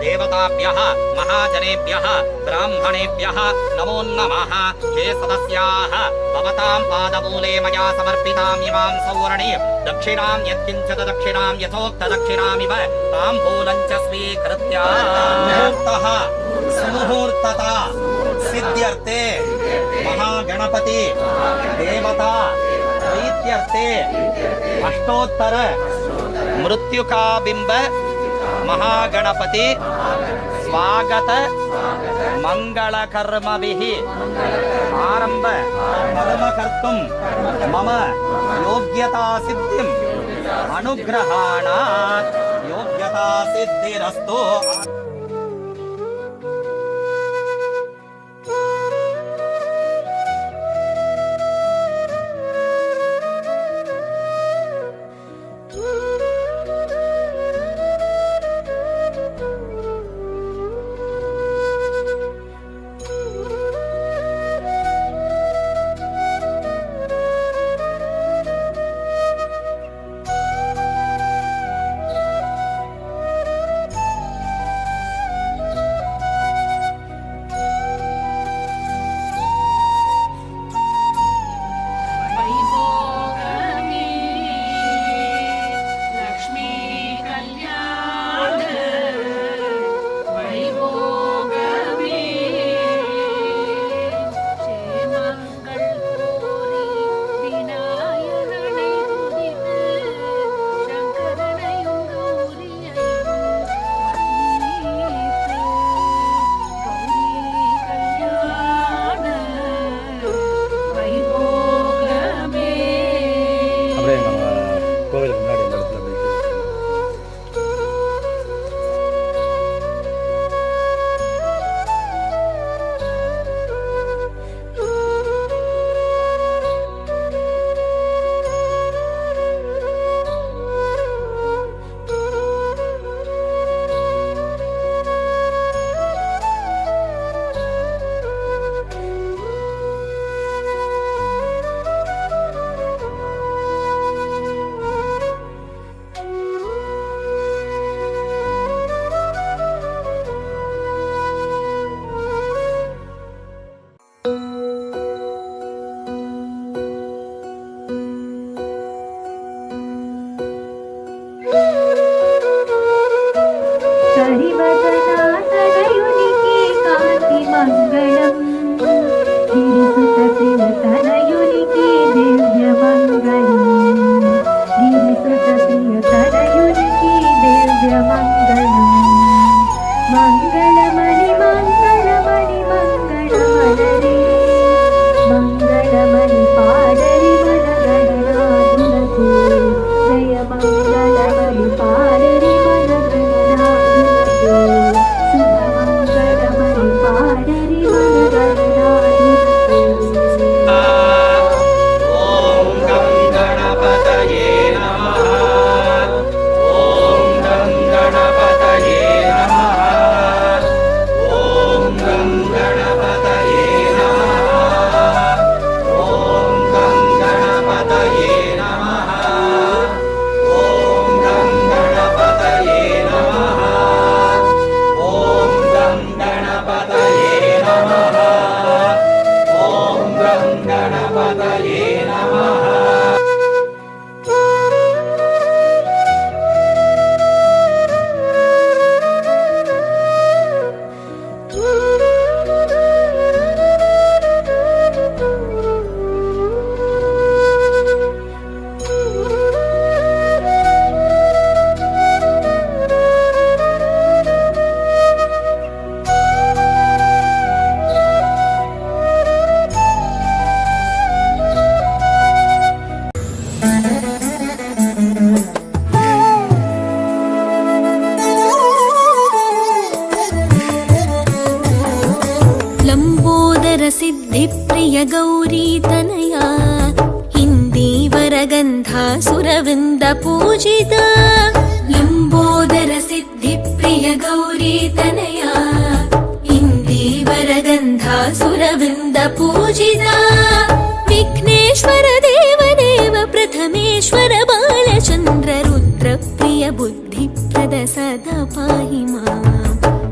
देवताभ्यः महाजनेभ्यः ब्राह्मणेभ्यः नमो नमः। हे सदस्याः भवतां पादमूले मया समर्पितां इमां सौवर्णी दक्षिणां यत्किञ्चित् दक्षिणां यथोक्त दक्षिणामिव ताम्बूलं च स्वीकृत्य मुहूर्तः सुमुहूर्तता सिद्ध्यर्थे महागणपति देवता प्रीत्यर्थे अष्टोत्तर मृत्युकाबिंब महागणपति स्वागत मंगलकर्मभिः आरंभ कर्तुं मम योग्यता सिद्धिं अनुग्रहाणात् योग्यता सिद्धिरस्तु। सिद्धिप्रिय गौरी तनया इंदीवरगंधा सुरवृंद पूजिता लंबोदर सिद्धिप्रिय गौरी तनया इंदीवरगंधा सुरवृंद पूजिता विघ्नेश्वर देवदेव प्रथमेश्वर बालचंद्र रुद्र प्रिय बुद्धिप्रद सदा पाहि माम्।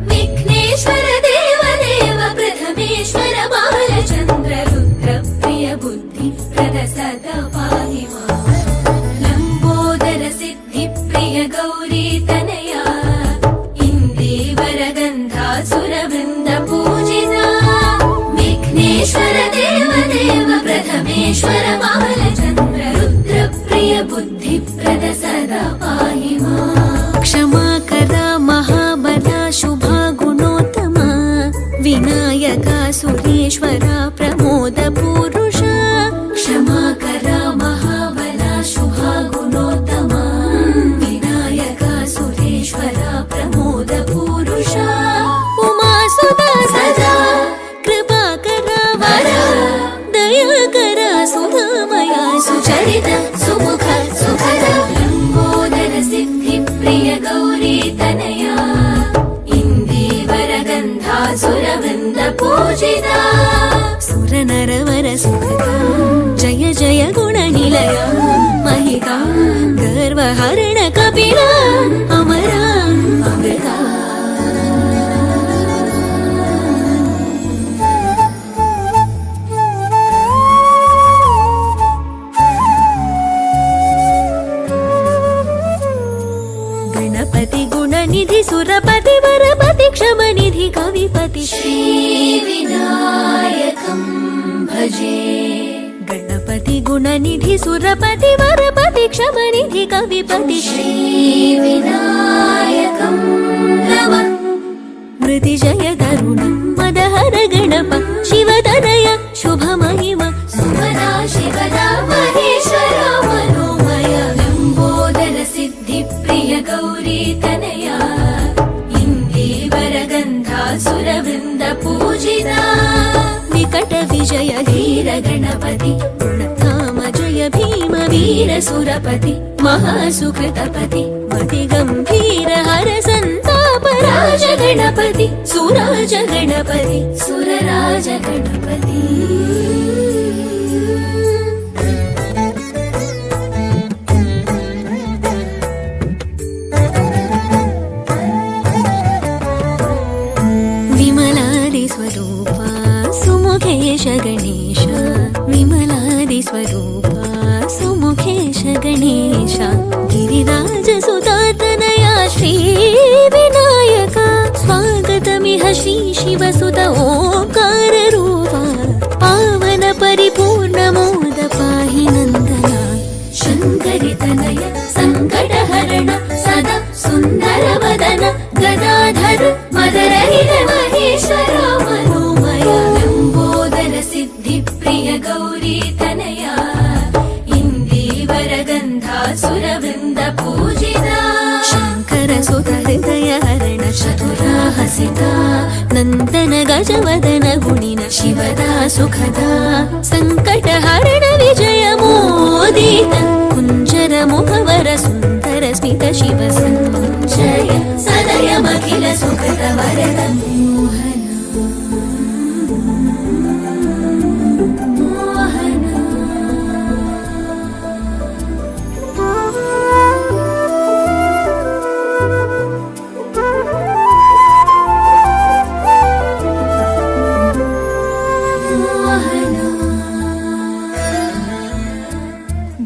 विघ्नेश्वर बालचन्द्र रुद्रप्रिय बुद्धिप्रद सदा पाहि माम् क्षमाकरा महाबला शुभा गुणोत्तमा विनायका सुरेश्वरा प्रमोद पुरुषा क्षमाकरा महाबला शुभा गुणोत्तमा विनायका सुरेश्वरा प्रमोद पुरुषा उमासुता सदा कृपाकरा वरा दयाकरा सुधामया सुचरित सुमुख सुखद लम्बोदर सिद्धिप्रिय गौरी तनया इन्दीवर गन्धासुरवृन्द पूजिता सुरनरवर सुखदा जय जय गुणनिलया महिता गर्वहरण कपिला अमरा अमृता गणपति गुणनिधि सुरपति वरपति क्षमनिधि कविपति श्री विनायकं भजे गणपति गुणनिधि सुरपति वरपति क्षमनिधि कविपति श्री विनायकं नमः मृतिजय तरुण मदहर गणप शिवतनय शुभमहिमा सुमना शिवदा महेश्वरा मनोमय लम्बोदर सिद्धिप्रिय गौरी तनया इन्दीवर गन्धासुरवृन्द पूजिता विकट विजय धीर गणपति गुणधाम जय भीम वीर सुरपति महासुकृतपति मति गम्भीर हर संताप राज गणपति सुराज गणपति सुरराज गणपति विमलादिस्वरूपा सुमुखेश गणेश विमलादिस्वरूपा सुमुखेश गणेश गिरिराजसुतातनया श्री विनायका स्वागतमिह श्री शिवसुत ओंकार रूपा पावन परिपूर्ण मोद पाहि नन्दना शङ्करि तनय सङ्कटहरण सदा सुन्दर वदन गदाधर मदरहित महेश्वर मनोमय लम्बोदर सिद्धिप्रिय गौरी तनया इन्दीवर गन्धासुरवृन्द पूजिता शङ्कर सुत हृदय हरण चतुराहसिता नन्दन गजवदन गुणिन शिवदा सुखदा सङ्कटहरण विजय मोदित कुञ्जर मुखवर सुन्दर स्मित शिव सञ्जय सदयमखिल सुकृत वरद मोहन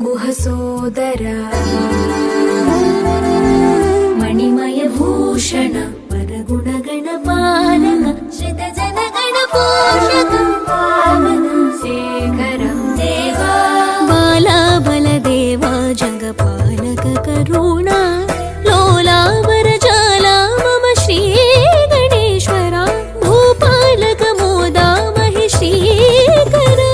गुहसोदरा मणिमय भूषण वरगुण गणपालक श्रित जन गणपोषक पावन शेखर देवा बाला बलदेवा जगपालक करुणा लोला वरजाला मम श्री गणेश्वरा भूपालक मोदा महि श्रीकरा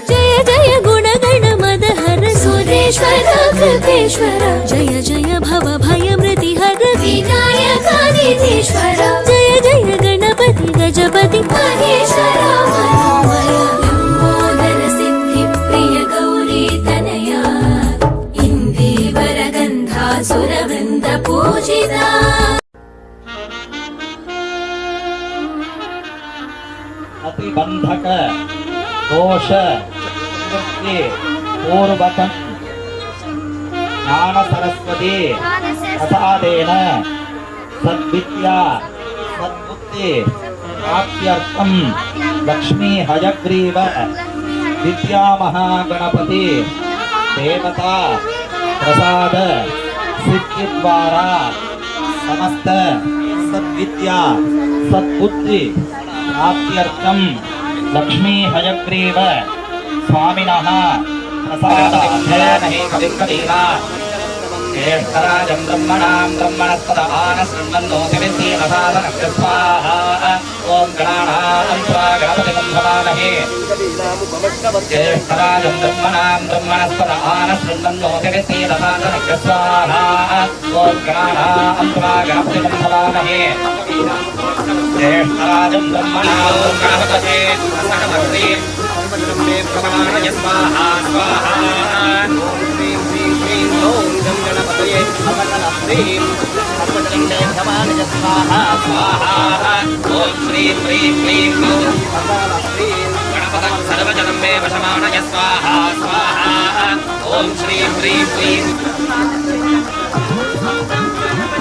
जय जय गुण गण मदहर सुरेश्वर कृपेश्वर जय जय भव भय मृति हर विनायकादिधीश्वर जय जय गणपति गजपति महेश्वर मनोमय लम्बोदर सिद्धिप्रिय गौरी तनया इन्दीवर गन्धासुरवृन्द पूजिता अतिबन्धक दोष निवृत्ति पूर्वकं ज्ञान सरस्वती प्रसादेन सद्विद्या सद्बुद्धि प्राप्त्यर्थं लक्ष्मी हयग्रीव विद्या महागणपति देवता प्रसाद सिद्धि द्वारा समस्त सद्विद्या सद्बुद्धि प्राप्त्यर्थं लक्ष्मी हयग्रीव स्वामिनः प्रसादाध्ययनहि कविकवीना ज्येष्ठराजं ब्रह्मणां ब्रह्मणस्पद आनशृण्वन्नोतिभिर्दीनसाधनस्य स्वाहा ॐ गणानां त्वा गणपतिं भवामहे ज्येष्ठराजं ब्रह्मणां ब्रह्मणस्पद आनशृण्वन्नोतिभिर्दीनसाधनस्य स्वाहा ॐ गणानां त्वा गणपतिं भवामहे ज्येष्ठराजं ब्रह्मणां गणपते सकलवती प्रमाणय स्वाहा स्वाहा गणपतये सकलवती प्रमाणय स्वाहा स्वाहा ॐ श्रीं ह्रीं क्लीं ग्लौं गणपतं सर्वजनं मे वशमानय स्वाहा स्वाहा ॐ श्रीं ह्रीं क्लीं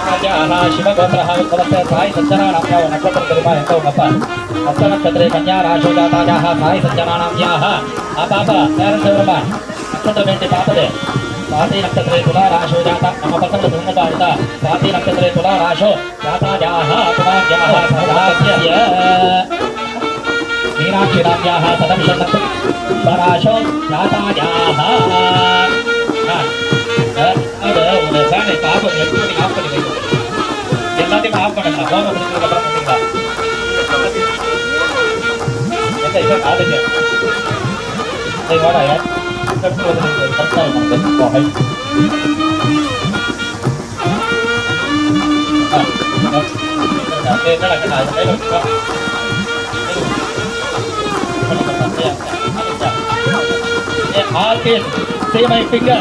शिवगोत्रः उत्तमस्य साई सज्जनानां याव नक्षत्रं करिमा यन्तो गप्प हस्तनक्षत्रे कन्या राशो जातायाः साई सज्जनानां याः आपाप तयारं नक्षत्रमेंटि पापदे स्वाति नक्षत्रे तुला राशो जाता मम पसंद धूमपादित स्वाति नक्षत्रे तुला राशो जातायाः तुलायाः सदास्य मीनाक्षीनाम्याः सदंशं राशो जातायाः அது ஒரு சாணி பாப்பம் எப்படி ஆஃப் பண்ணி வைக்கும் எல்லாத்தையும் ஆஃப் பண்ணுங்க போன கொடுத்துருக்க பார்த்தீங்களா எந்த இப்போ காதுங்க இதோட சப்ஸ்கிரைப் பண்ணுங்க போகை என்னடா கண்ணா அது கையில் வச்சுக்கோ all in see my finger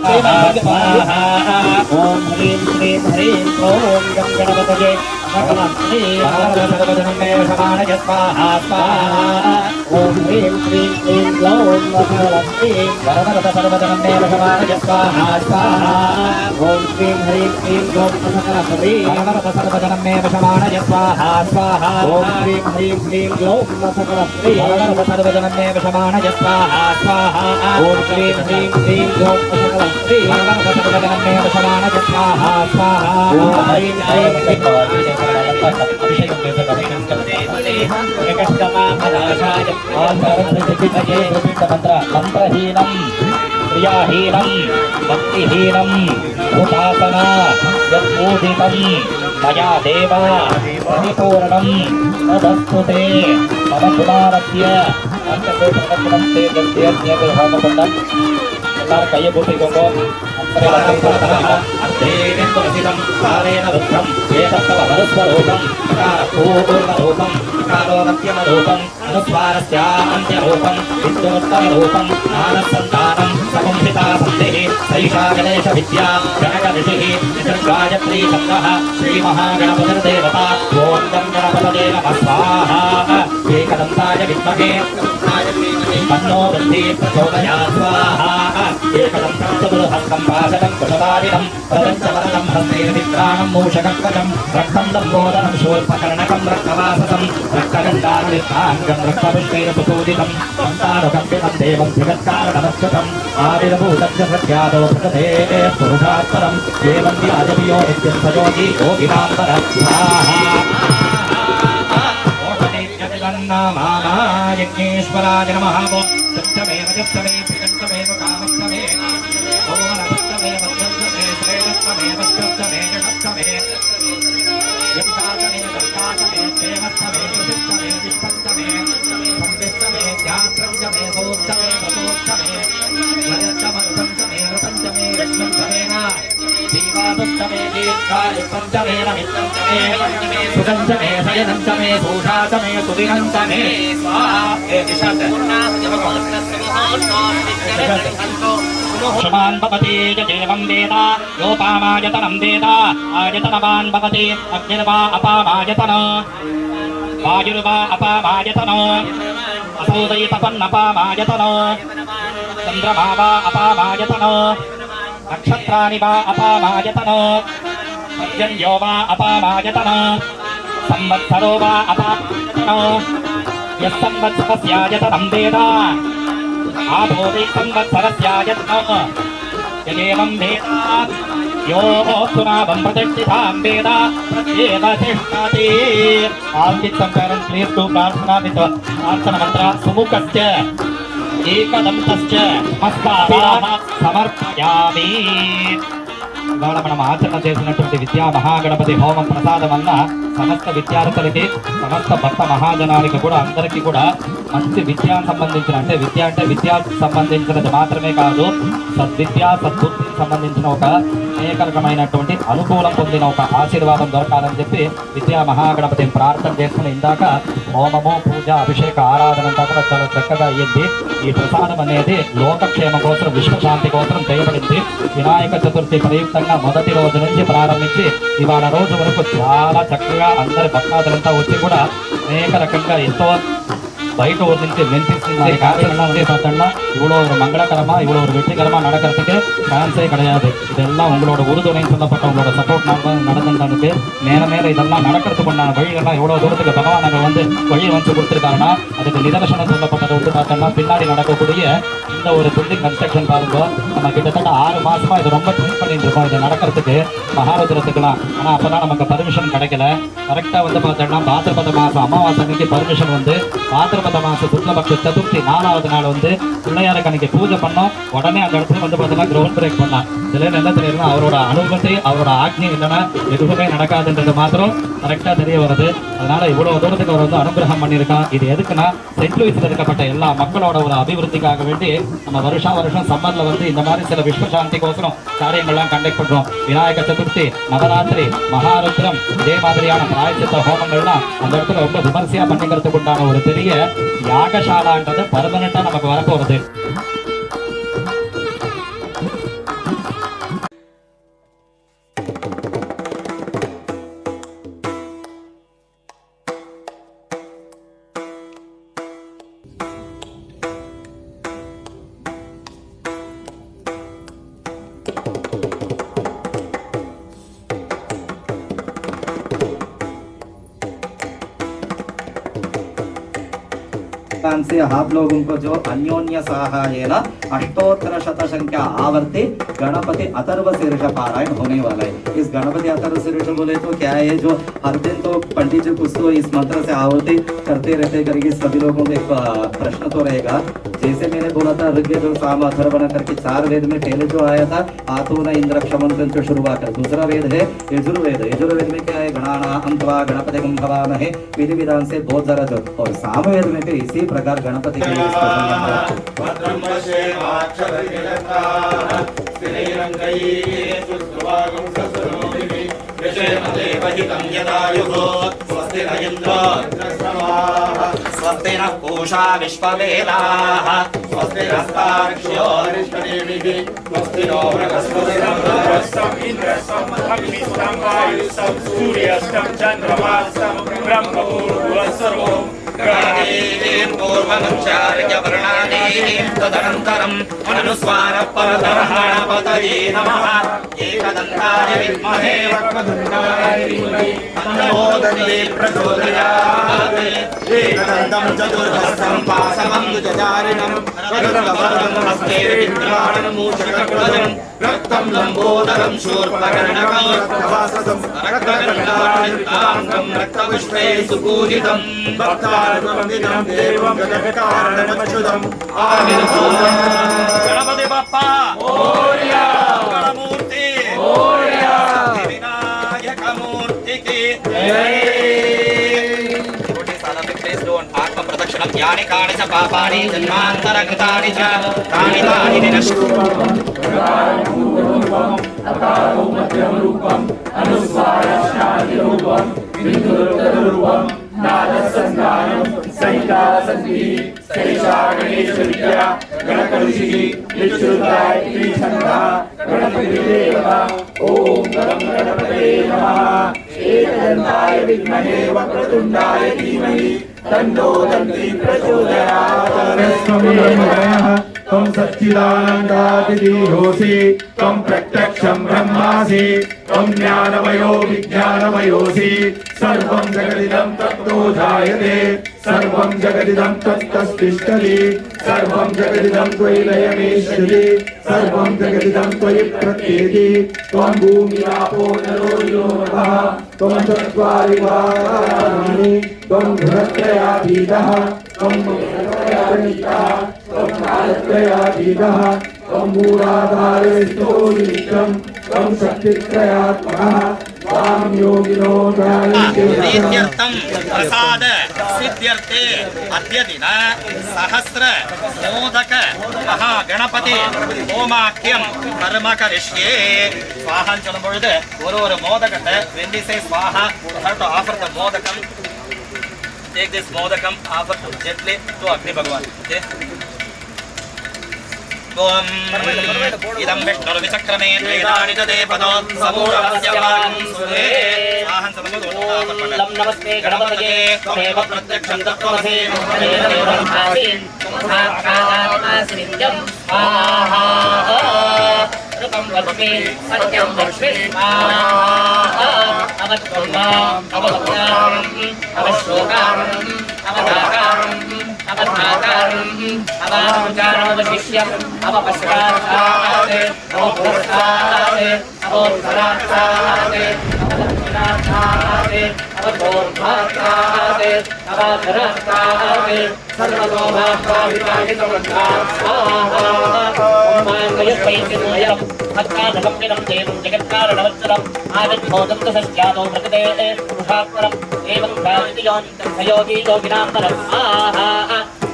स्वाहा ओम ह्रीं श्रीं ह्रीं ओम गं गणपतये समानय स्वाहा स्वाहा ओम ह्रीं श्रीं क्लीं ग्लौं वरदलक्ष्मी वरदरथ सर्वजनं मे समानय स्वाहा स्वाहा ओम श्रीं ह्रीं क्लीं ग्लौं वरदलक्ष्मी वरदरथ सर्वजनं मे समानय स्वाहा स्वाहा ओम श्रीं ह्रीं क्लीं ग्लौं वरदलक्ष्मी वरदरथ सर्वजनं मे समानय स्वाहा स्वाहा ओम श्रीं ह्रीं क्लीं ग्लौं वरदलक्ष्मी स्वाहा स्वाहा मंत्रहीनं क्रियाहीनं भक्तिहीनं भूतासना यत्पूजितं मया देव परिपूर्णं तदस्तु ते मम कुमारस्य अष्टकोटिरत्नं ते जगत्यज्ञ எல்லாரும் கையை போட்டுக்கோங்க அந்தேனம் காலேன ருத்ரம் ஏதத்தவ வரஸ்வரூபம் பூர்ணரூபம் காலோனத்யமரூபம் अनुस्वारस्यान्त्यरूपं विद्योत्तमरूपं मानसन्तानं समुन्मिता सन्धिः सैषा गणेशविद्या गणकऋषिः निसर्गायत्री छन्दः श्रीमहागणपतिर्देवता ॐ गं गणपतये नमः स्वाहा एकदन्ताय विद्महे तन्नो दन्ती प्रचोदयात् स्वाहा एकदन्तं चतुर्हस्तं पाशकं कुशवारिणं प्रपञ्चवरदं हस्तेन वित्राणं मूषककवचं रक्तं लम्बोदरं शूर्पकर्णकं रक्तवाससं रक्तगन्धारुलिप्ताङ्गं रक्तपुष्पेण सुपूजितं सन्तानुकम्पितं देवं जगत्कारणमच्युतम् आविर्भूतं च प्रख्यातो प्रकृते पुरुषात्परम् एवं व्याजपियो नित्यं सयोगी योगिनाम्बर स्वाहा यज्ञेश्वराय नमः सत्यमेव जप्तमे प्रियन्तमेव कामस्तमे ओमनस्तमे वद्रन्तमे श्रेयस्तमेव स्यस्तमे जगत्तमे यत्तातमे दत्तातमे देवस्तमे प्रसिद्धमे विष्पन्तमे संविष्टमे ध्यात्रञ्चमे सोत्तमे वसोत्तमे वयत्तमन्तमे वृतञ्चमे यज्ञन्तमेन दीवादुष्टमे दीर्घायुक्तञ्चमे नमित्तञ्चमे सुगञ्चमे शयनञ्चमे भूषाचमे सुदिनञ्चमे स्वाहा शुभान् भवति यजेवं वेद योपामायतनं वेद आयतनवान् भवति अग्निर्वा अपामायतन वायुर्वा अपामायतन असौदयितपन्नपामायतन चन्द्रमा वा अपामायतन नक्षत्राणि वा अपामायतन पर्जन्यो वा अपामायतन संवत्सरो वा अपामायतन यत्संवत्सरस्यायतनं वेद आभूति संवत्सरस्यायतनं यदेवं वेद यो सुनाभं प्रतिष्ठितां वेद प्रत्येव तिष्ठति All kids and parents please do प्रार्थना with प्रार्थना मंत्र सुमुखस्य एकदन्तश्च नमस्काराः समर्पयामि। ఇవాళ మనం ఆచరణ చేసినటువంటి విద్యా మహాగణపతి హోమం ప్రసాదం వల్ల సమస్త విద్యార్థులకి సమస్త భక్త మహాజనానికి కూడా అందరికీ కూడా మంచి విద్యా సంబంధించిన అంటే విద్యకు సంబంధించినది మాత్రమే కాదు సద్విద్యా సద్బుద్ధికి సంబంధించిన ఒక అనేక రకమైనటువంటి అనుకూలం పొందిన ఒక ఆశీర్వాదం దొరకాలని చెప్పి విద్యా మహాగణపతిని ప్రార్థన చేసుకుని ఇందాక హోమము పూజ అభిషేక ఆరాధన అంతా కూడా చాలా చక్కగా అయ్యింది. ఈ ప్రసాదం అనేది లోకక్షేమం కోసం విశ్వశాంతి కోసం చేయబడింది. వినాయక చతుర్థి ప్రయుక్తంగా మొదటి రోజు నుంచి ప్రారంభించి ఇవాళ రోజు వరకు చాలా చక్కగా అందరి భక్తాదులంతా వచ్చి కూడా అనేక రకంగా ఎంతో பைட் ஒரு நிமிஷம் மென்டிஸ்ல காரணம் வந்து பார்த்தோம்னா இவ்வளோ ஒரு மங்களகரமாக இவ்வளோ ஒரு வெற்றிகரமாக நடக்கிறதுக்கு சான்ஸே கிடையாது. இதெல்லாம் உங்களோட உறுதுணைன்னு சொல்லப்பட்ட உங்களோட சப்போர்ட் நடந்துட்டு மேலே மேலே இதெல்லாம் நடக்கிறதுக்கு உண்டான வழிகள்லாம் எவ்வளோ தூரத்துக்கு பகவான் நாங்கள் வந்து வழி வந்து கொடுத்துருக்காங்கன்னா அதுக்கு நிதர்சனம் சொல்லப்பட்டது வந்து பார்த்தோம்னா பின்னாடி நடக்கக்கூடிய இந்த ஒரு பில்டிங் கன்ஸ்ட்ரக்ஷன் பாருங்க. நம்ம கிட்டத்தட்ட 6 மாசமா இது ரொம்ப ட்ரை பண்ணிட்டு இருக்கோம் இது நடக்கிறதுக்கு மகாருத்ரத்துக்குலாம். ஆனால் அப்போதான் நமக்கு பர்மிஷன் கிடைக்கல. கரெக்டாக வந்து பார்த்தோம்னா பாத்திரபத மாதம் அமாவாசை அன்னைக்கு பர்மிஷன் வந்து பாத்திரபத மாதம் சுக்லபக்ஷ சதுர்த்தி 4வது நாள் வந்து பிள்ளையாருக்கு அன்னைக்கு பூஜை பண்ணோம். உடனே அந்த இடத்துல வந்து பார்த்தோம்னா கிரவுண்ட் பிரேக் பண்ணலாம். இதுல என்ன தெரியுதுன்னா அவரோட அனுமதி அவரோட ஆக்ஞை இல்லைன்னா எதுவுமே நடக்காதுன்றது மாத்திரம் கரெக்டாக தெரிய வருது. அதனால இவ்வளவு தூரத்துக்கு அவர் வந்து அனுகிரகம் பண்ணியிருக்கான். இது எதுக்குன்னா சென்ட் லூயிஸ்ல இருக்கப்பட்ட எல்லா மக்களோட ஒரு அபிவிருத்திக்காக வேண்டி நம்ம வருஷம் சம்மர்ல வந்து இந்த மாதிரி சில விஸ்வசாந்திக்கோசரம் காரியங்கள்லாம் கண்டக்ட் பண்றோம். விநாயக சதுர்த்தி, நவராத்திரி, மகாருத்ரம், இதே மாதிரியான பிராயச்சித்த ஹோமங்கள்லாம் அந்த இடத்துல ரொம்ப விமர்சையா பண்ணிக்கிறதுக்கு உண்டான ஒரு பெரிய யாகசாலான்றது பர்மனண்டா நமக்கு வரப்போகுது. से आप लोगों को जो अन्योन्य सहायेन अष्टोत्तर शत संख्या आवर्ती गणपति अथर्व शीर्ष पारायण होने वाला है। इस गणपति अथर्व शीर्ष बोले तो क्या है, जो हर दिन तो पंडित जी कुछ तो इस मंत्र से आवर्ती करते रहते करके सभी लोगों को एक प्रश्न तो रहेगा। जैसे मैंने बोला था ऋग्वेद और साम अथर्वण करके 4 वेद में पहले जो आया था आतून इंद्र क्षमंत्र से शुरुआत कर। दूसरा वेद है यजुर्वेद। यजुर्वेद में क्या है, गणाना अंतवा गणपति भवान है, विधि विधान से बहुत जरा जो। और सामवेद में भी इसी प्रकार गणपति के स्वस्ति नः पूषा विश्ववेदाः स्वस्ति नस्तार्क्ष्यो अरिष्टनेमिः स्वस्ति नो बृहस्पतिर्ब्रह्मणस्पतिः इन्द्रस्तं अग्निस्तं वायुस्तं सूर्यस्तं चन्द्रमास्तं ब्रह्मपूर्वः सर्वं ग्रहादीन् पूर्वमुच्चार्य वर्णादीन् तदनन्तरम् अनुस्वारः परतरः गणपतये नमः। एकदन्ताय विद्महे वक्रतुण्डाय धीमहि तन्नो दन्ती प्रचोदयात्। एकदन्तं चतुर्हस्तं पाशवं द्विजचारिणं गरुडवर्गं हस्ते विद्राणं मूषकध्वजं रक्तं लम्बोदरं शूर्पकर्णकं रक्तवाससं रक्तगन्धाङ्गं रक्तपुष्पे सुपूजितं भक्तानुवन्दितं देवं जगत्कारणमच्युतम् आविर्भूतं गणपति बप्पा मोरया गणमूर्ति मोरया विनायक मूर्ति की जय। आत्म प्रदक्षिणं यानि कानि च पापानि जन्मान्तरकृतानि च तानि तानि विनश्यन्ति। ओम गणपते नमः। एकदन्ताय विद्महे वक्रतुण्डाय धीमहि तन्नो दन्ती प्रचोदयात्। त्वं सच्चिदानन्दादिदीहोऽसि त्वं प्रत्यक्षं ब्रह्मासि त्वं ज्ञानमयो विज्ञानमयोऽसि सर्वं जगदिदं तत्तो जायते सर्वं जगदिदं तत्तस्तिष्ठति सर्वं जगदिदं त्वयि लयमेष्यति सर्वं जगदिदं त्वयि प्रत्येति त्वं भूमिरापो नरो यो नभः त्वं चत्वारि वाराणि त्वं बृहत्त्रयातीतः त्वं त्वं कालत्रयातीतः त्वं मूलाधारविष्णो नित्यं त्वं शक्तित्रयात्मकः त्वां योगिनो प्रीत्यर्थं प्रसाद सिद्ध्यर्थे अद्य दिन सहस्र मोदक महागणपति होमाख्यम कर्म करिष्ये स्वाहा சொல்லும் பொழுது ஒரு மோதகத்தை when we say swaha we have to offer the modakam. Take this modakam, offer to gently to Agni Bhagavan. Okay. Om idam vishnu vichakrame vedani dade pado samudasya varam sure स्वाहा சொல்லும் பொழுது lam namaste ganapataye tvameva pratyaksham tattvasi devam asin sahakarasinityam स्वाहा ऋतं लक्ष्मी सत्यं लक्ष्मी स्वाहा अवत्वम् अवत्वम् अवश्लोकारम् अवधाकारम् अवधाकारम् अवाचारमवशिष्यम् अवपश्चात् अवपुरस्तात् अवोत्तरात् अवदक्षिणात् अवधोर्धात् अवाधरात् सर्वतोभाविताहितमन्त्रात् स्वाहा माङ्गयस्वैद्यमोयम् भक्तानगम्यनं देवं जगत्कारणवत्सरम् आविर्भूतं सस्यादो प्रकृते पुरुषात्परम् एवं योगी योगिनां परम् स्वाहा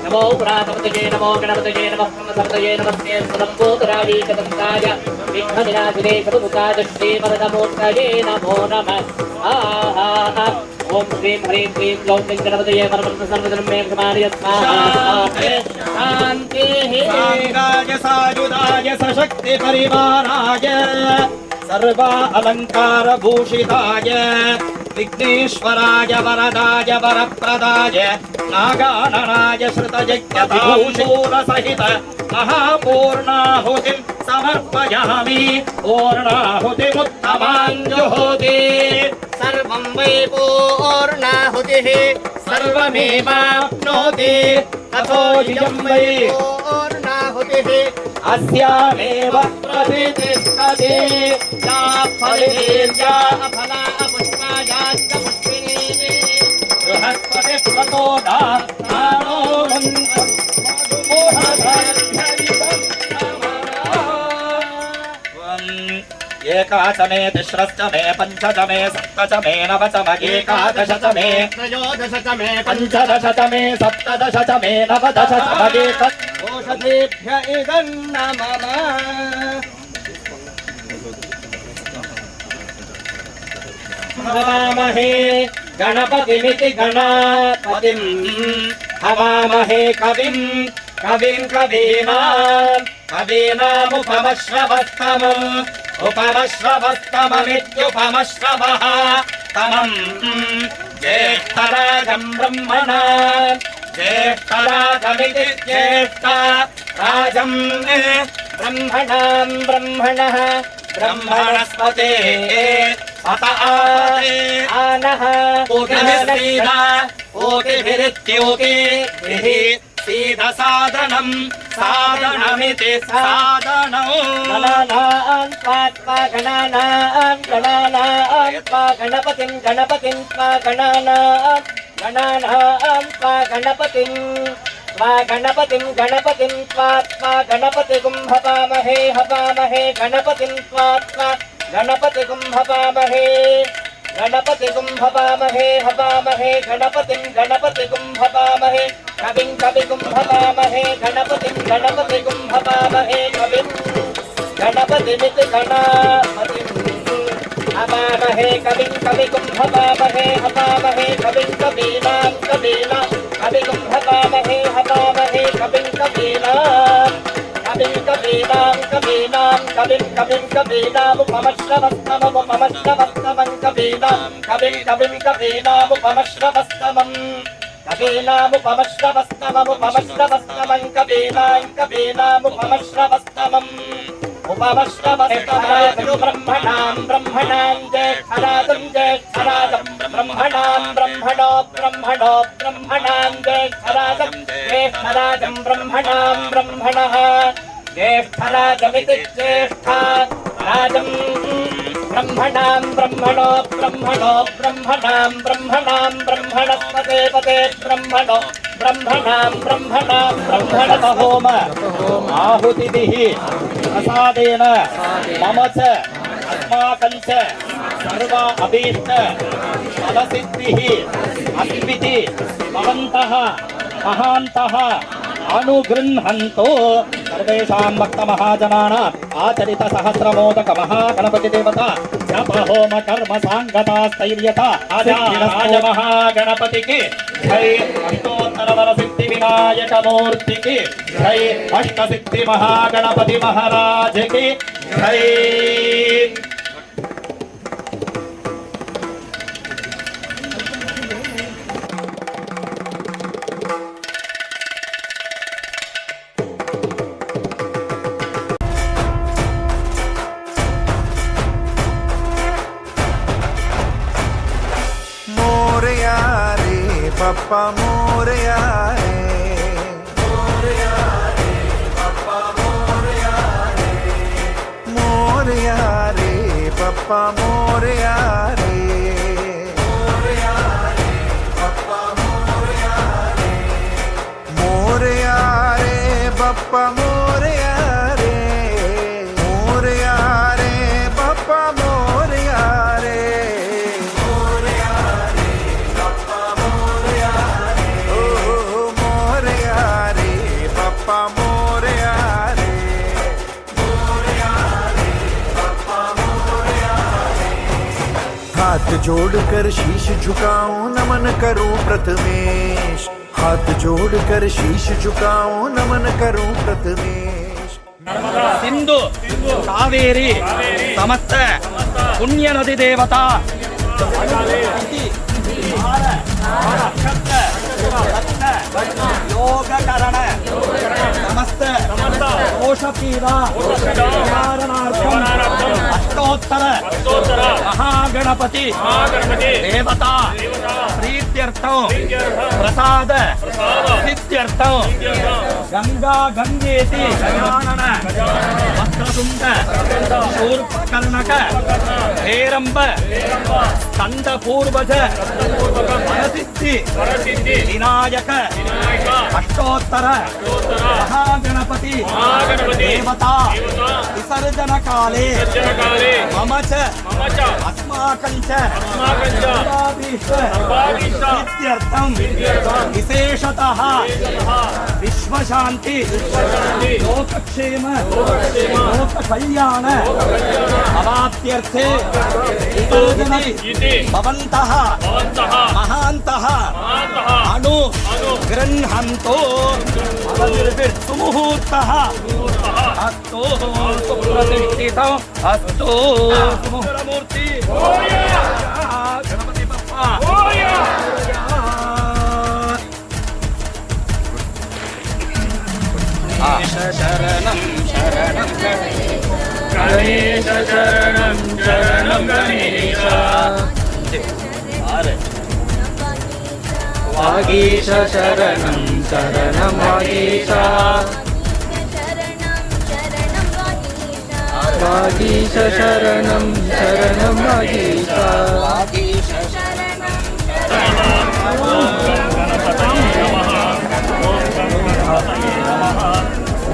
नमो पुरातपतये नमो गणपतये नमः ब्रह्मसपतये नमस्ते सुरम्भूतराजीकदन्ताय विघ्नविनाशिने सर्वभूताय श्रीमदनमूर्तये नमो नमः स्वाहा ओम श्रीं ह्रीं क्लीं ग्लौं क्लीं गणपतये परमं सर्वधर्मे क्षमाय स्वाहा शान्तिः सांगाय सायुधाय सशक्ति परिवाराय सर्वा अलंकार भूषिताय विघ्नेश्वराय वरदाय वरप्रदाय नागाननाय श्रुतयज्ञताशूल सहित महापूर्णाहुतिं समर्पयामि पूर्णाहुतिमुत्तमां जुहोति सर्वं वै पूर्णाहुतिः सर्वमेवाप्नोति ततो इयं वै पूर्णाहुतिः अस्यामेव प्रतिष्ठते या फलेर्या फला पुष्पायाश्च पुष्पिणी बृहस्पतिः प्रचोदयात् एकादश मे तिस्रश्च मे पञ्चदश मे सप्तदश मे नवदश मे एकादश मे त्रयोदश मे पञ्चदश मे सप्तदश मे नवदश मे ओषधेभ्य इदं नमः हवामहे गणपतिमिति गणपतिं हवामहे कविं कवीनामुपमश्रवस्तमम् उपमश्रवस्तममित्युपमश्रवः तमम् ज्येष्ठराजं ब्रह्मणा ज्येष्ठराजमिति ज्येष्ठा राजं ब्रह्मणां ब्रह्मणः ब्रह्मणस्पते अत आनः ऊतिभिरित्यूतिभिः सीधसाधनं साधनमिति साधनौ गणानां त्वा गणपतिं गणपतिं त्वा गणानां त्वा गणपतिं त्वा गणपतिगुं हवामहे गणपतिं त्वा गणपतिगुं हवामहे गणपतिगुं हवामहे गणपतिं हवामहे कविं कविगुं हवामहे गणपतिं हवामहे कविं गणपतिमिति गणपतिं हवामहे कविं कविगुं हवामहे कविं कवीनां कविगुं हवामहे कविं कवीनामुपमश्रवस्तमं कवीनामुपमश्रवस्तमम् उपमश्रवस्तमम् ब्रह्मणां ज्येष्ठराजं ब्रह्मणां ज्येष्ठराजं ब्रह्मणः ज्येष्ठराजमिति ज्येष्ठा राजं ब्रह्मणां ब्रह्मणस्पते पते ब्रह्मणो ब्रह्मण होम आहुतिभिः प्रसादेन मम च अस्माकं च सर्वा अभीष्ट फलसिद्धिः अस्मिति भवन्तः महान्तः अनुगृह्णन्तु। सर्वेषां भक्तमहाजनानां आचरित सहस्रमोदक महागणपति देवता जप होम कर्म सांगता स्थैर्यता राज महागणपति की जय। अष्टोत्तर वर सिद्धि विनायक मूर्ति की जय। अष्ट सिद्धि महागणपति महाराज की जय। पप्पा मोरया रे, मोरया रे पप्पा मोरया रे, मोरया रे पप्पा मोरया रे, मोरया रे पप्पा मोरया रे, मोरया रे पप्पा मोरया रे, मोरया रे पप्पा मोरया रे, हाथ जोड़कर शीश झुकाऊं नमन करूं प्रथमेश, हाथ जोड़कर शीश झुकाऊं नमन करूं प्रथमेश। सिंधु कावेरी समस्त पुण्य नदी देवता योगकरण समस्त दोषपीडा निवारणार्थं अष्टोत्तर महागणपति देवता प्रीत्यर्थं प्रसाद सिद्ध्यर्थं गंगा गंगेति गजानन वक्रतुंड शूर्पकर्णक हेरंब स्कंद पूर्वज वरसिद्धि विनायक अष्टोत्तर महागणपति देवता विसर्जन काले मम च अस्माकं च सिद्ध्यर्थं विशेषतः विश्वशांति लोकक्षेम लोककल्याण अवाप्त्यर्थे भवन्तः महान्तः अनुगृह्णन्तु। सुमुहूर्तः अस्तु सुप्रतिष्ठितम् अस्तु सुमुहूर्तमूर्ति गणपति बप्पा शरणं शरणं गणेश शरणं शरणं गणेश वागीश शरणं शरणं वागीश वागीश शरणं शरणं वागीश वागीश शरणं ओम गणपतये नमः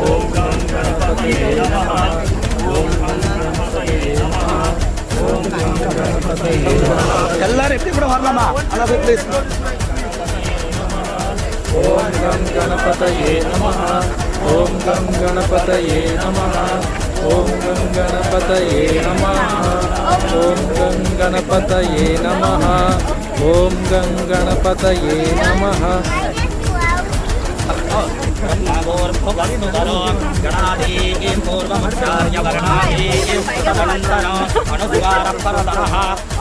ओम गणपतये नमः ओम गणपतये नमः ಎಲ್ಲರೂ ಎತ್ತಿ ಬಿಡು ಹೊರಲಮ್ಮ ಅಲ್ಲ ಪ್ಲೀಸ್ ओम गं गणपतये नमः ओम गं गणपतये नमः ओम गं गणपतये नमः ओम गं गणपतये नमः ओम गं गणपतये नमः गणादीं पूर्वमचार्य वर्णादीं तदनन्तरम् अनुस्वारपरतरः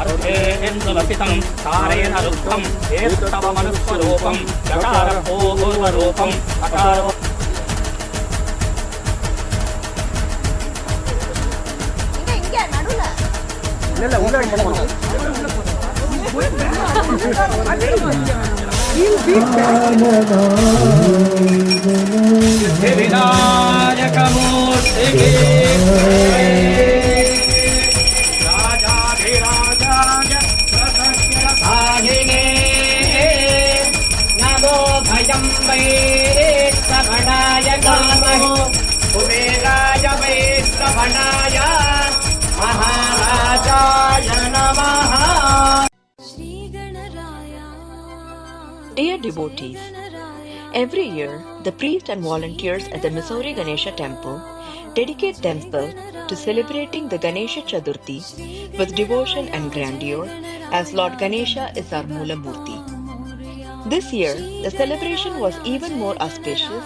अर्धेन्दुलसितं तारेण रुद्धं एस्तवमनुस्वरूपं गकारपो पूर्वरूपं अकारो विनायक मूर्ति राजाधिराजाय प्रसन्न साहिने नमो भयं devotees. Every year, the priests and volunteers at the Missouri Ganesha Temple dedicate themselves to celebrating the Ganesha Chaturthi with devotion and grandeur, as Lord Ganesha is our Mula Murti. This year, the celebration was even more auspicious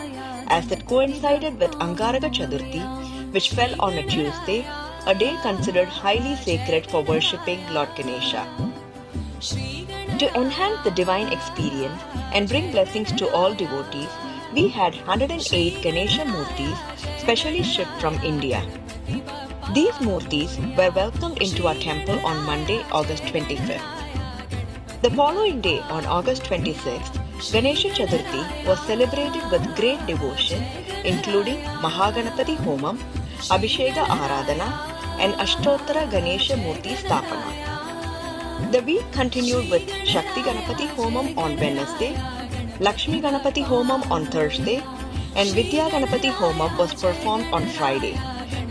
as it coincided with Angaraga Chaturthi, which fell on a Tuesday, a day considered highly sacred for worshipping Lord Ganesha. To enhance the divine experience and bring blessings to all devotees, we had 108 Ganesha Murtis specially shipped from India. These Murtis were welcomed into our temple on Monday, August 25th. The following day, on August 26th, Ganesha Chaturthi was celebrated with great devotion, including Mahaganapati Homam, Abhishega Aradhana, and Ashtottara Ganesha Murti Stapana. The week continued with Shakti Ganapati Homam on Wednesday, Lakshmi Ganapati Homam on Thursday, and Vidya Ganapati Homam was performed on Friday,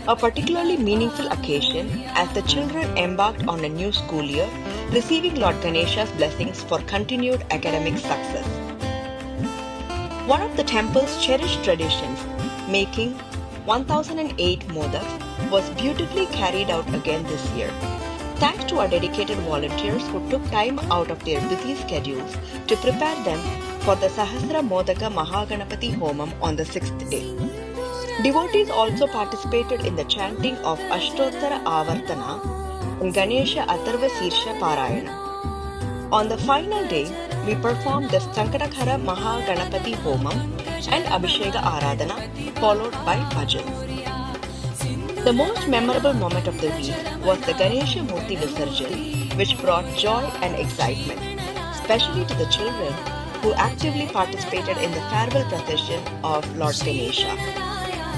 a particularly meaningful occasion as the children embarked on a new school year, receiving Lord Ganesha's blessings for continued academic success. One of the temple's cherished traditions, making 1008 modaks, was beautifully carried out again this year. Thanks to our dedicated volunteers who took time out of their busy schedules to prepare them for the Sahasra Modaka Mahaganapati Homam on the 6th day. Devotees also participated in the chanting of Ashtottara Avartana and Ganesha Atharva Sirsha Parayana. On the final day, we performed the Sankatakara Mahaganapati Homam and Abhishega Aradhana, followed by bhajans. The most memorable moment of the week was the Ganesha Murti Visarjan, which brought joy and excitement, especially to the children who actively participated in the farewell procession of Lord Ganesha.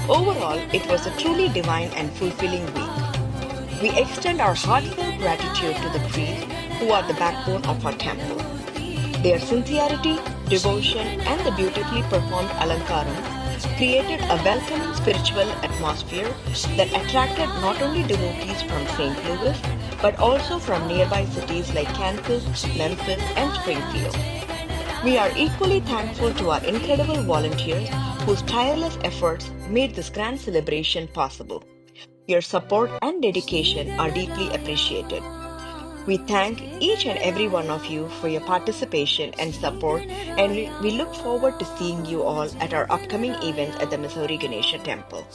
Overall, it was a truly divine and fulfilling week. We extend our heartfelt gratitude to the priests who are the backbone of our temple. Their sincerity, devotion, and the beautifully performed alankaram created a welcoming spiritual atmosphere that attracted not only devotees from St. Louis, but also from nearby cities like Kansas, Memphis, and Springfield. We are equally thankful to our incredible volunteers whose tireless efforts made this grand celebration possible. Your support and dedication are deeply appreciated. We thank each and every one of you for your participation and support, and we look forward to seeing you all at our upcoming events at the Missouri Ganesha Temple.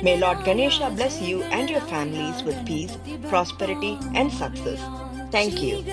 May Lord Ganesha bless you and your families with peace, prosperity, and success. Thank you.